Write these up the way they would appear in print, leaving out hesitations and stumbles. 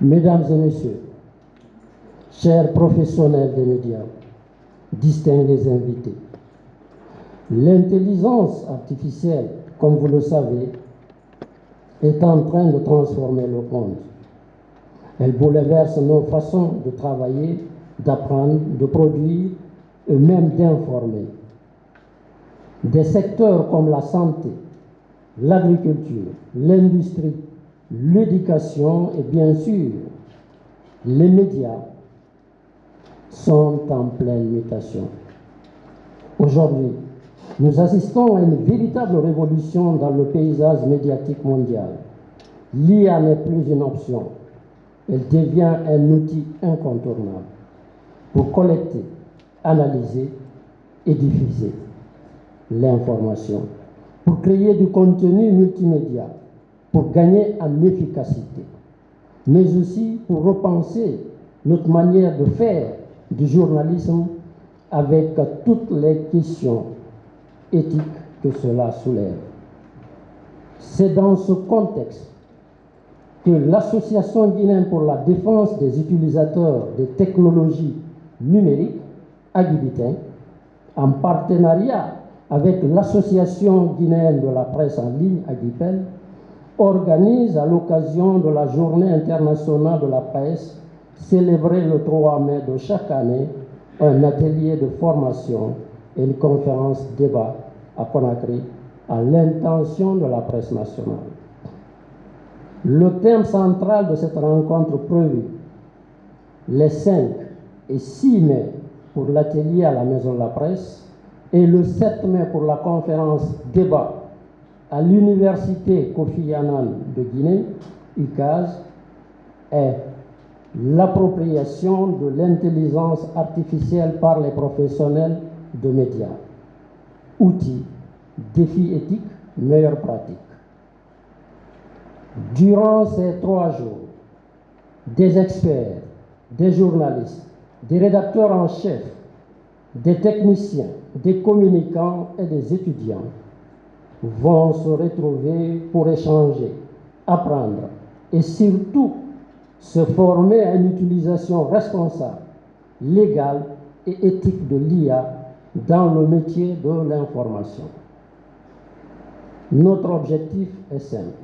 Mesdames et messieurs, chers professionnels des médias, distingués invités, l'intelligence artificielle, comme vous le savez, est en train de transformer le monde. Elle bouleverse nos façons de travailler, d'apprendre, de produire et même d'informer. Des secteurs comme la santé, l'agriculture, l'industrie, l'éducation et bien sûr les médias sont en pleine mutation. Aujourd'hui, nous assistons à une véritable révolution dans le paysage médiatique mondial. L'IA n'est plus une option, elle devient un outil incontournable pour collecter, analyser et diffuser l'information, pour créer du contenu multimédia, pour gagner en efficacité, mais aussi pour repenser notre manière de faire du journalisme avec toutes les questions éthiques que cela soulève. C'est dans ce contexte que l'Association guinéenne pour la défense des utilisateurs des technologies numériques, Agibitin, en partenariat avec l'Association guinéenne de la presse en ligne, Agipel, organise à l'occasion de la Journée internationale de la presse, célébrée le 3 mai de chaque année, un atelier de formation et une conférence débat à Conakry à l'intention de la presse nationale. Le thème central de cette rencontre prévue les 5 et 6 mai pour l'atelier à la Maison de la Presse et le 7 mai pour la conférence débat à l'Université Kofi Annan de Guinée, UCAS, est l'appropriation de l'intelligence artificielle par les professionnels de médias. Outils, défis éthiques, meilleures pratiques. Durant ces 3 jours, des experts, des journalistes, des rédacteurs en chef, des techniciens, des communicants et des étudiants vont se retrouver pour échanger, apprendre et surtout se former à une utilisation responsable, légale et éthique de l'IA dans le métier de l'information. Notre objectif est simple: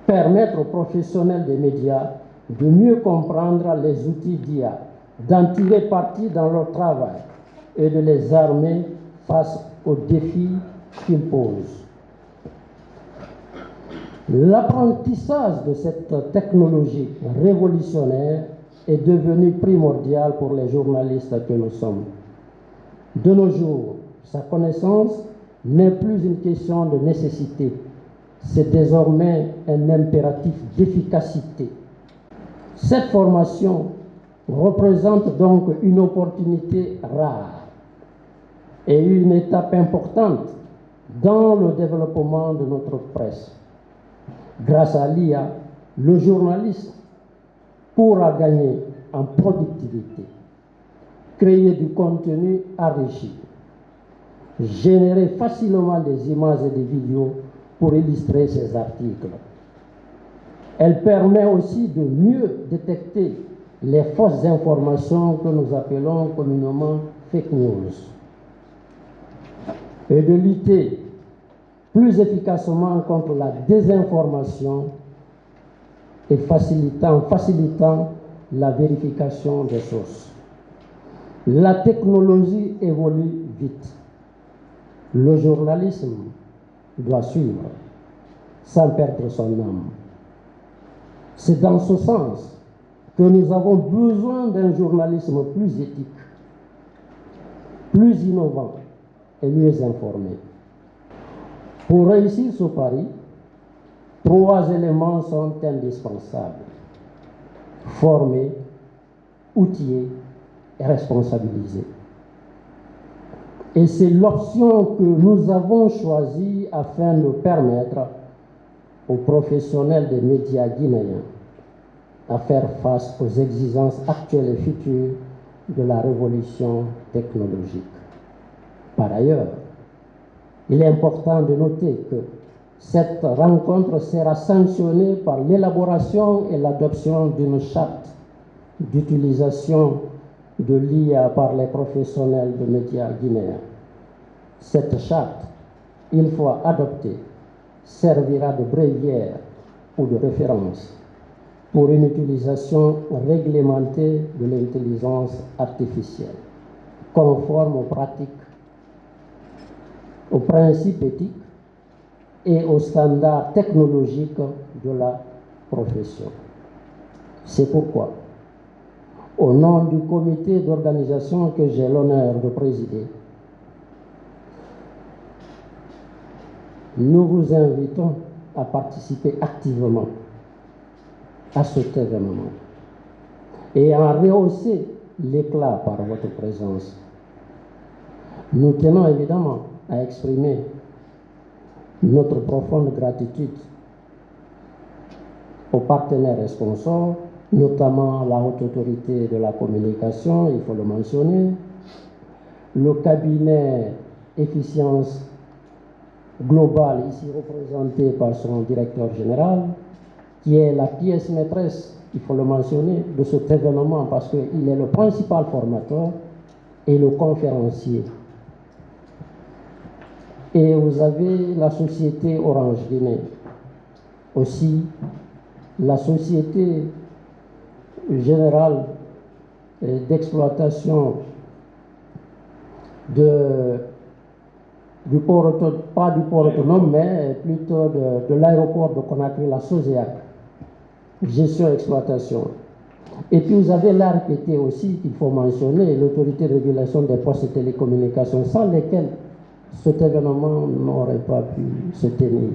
permettre aux professionnels des médias de mieux comprendre les outils d'IA, d'en tirer parti dans leur travail et de les armer face aux défis qu'ils posent. L'apprentissage de cette technologie révolutionnaire est devenu primordial pour les journalistes que nous sommes. De nos jours, sa connaissance n'est plus une question de nécessité, c'est désormais un impératif d'efficacité. Cette formation représente donc une opportunité rare et une étape importante dans le développement de notre presse. Grâce à l'IA, le journaliste pourra gagner en productivité, créer du contenu enrichi, générer facilement des images et des vidéos pour illustrer ses articles. Elle permet aussi de mieux détecter les fausses informations que nous appelons communément fake news et de lutter plus efficacement contre la désinformation et facilitant la vérification des sources. La technologie évolue vite. Le journalisme doit suivre sans perdre son âme. C'est dans ce sens que nous avons besoin d'un journalisme plus éthique, plus innovant et mieux informé. Pour réussir ce pari, 3 éléments sont indispensables: former, outiller et responsabiliser. Et c'est l'option que nous avons choisie afin de permettre aux professionnels des médias guinéens à faire face aux exigences actuelles et futures de la révolution technologique. Par ailleurs, il est important de noter que Cette rencontre sera sanctionnée par l'élaboration et l'adoption d'une charte d'utilisation de l'IA par les professionnels de médias guinéens. Cette charte, une fois adoptée, servira de bréviaire ou de référence pour une utilisation réglementée de l'intelligence artificielle, conforme aux pratiques, aux principes éthiques et aux standards technologiques de la profession. C'est pourquoi, au nom du comité d'organisation que j'ai l'honneur de présider, nous vous invitons à participer activement à cet événement et à en rehausser l'éclat par votre présence. Nous tenons évidemment à exprimer notre profonde gratitude aux partenaires et sponsors, notamment la Haute Autorité de la Communication, il faut le mentionner, le cabinet Efficience Globale, ici représenté par son directeur général, qui est la pièce maîtresse, il faut le mentionner, de cet événement parce qu'il est le principal formateur et le conférencier. Et vous avez la société Orange Guinée, aussi la société générale d'exploitation du port autonome, pas du port autonome, mais plutôt de l'aéroport de Conakry, la SOSEAC, gestion et exploitation. Et puis vous avez l'ARPT aussi, qu'il faut mentionner, l'autorité de régulation des postes et télécommunications, sans lesquelles cet événement n'aurait pas pu se tenir.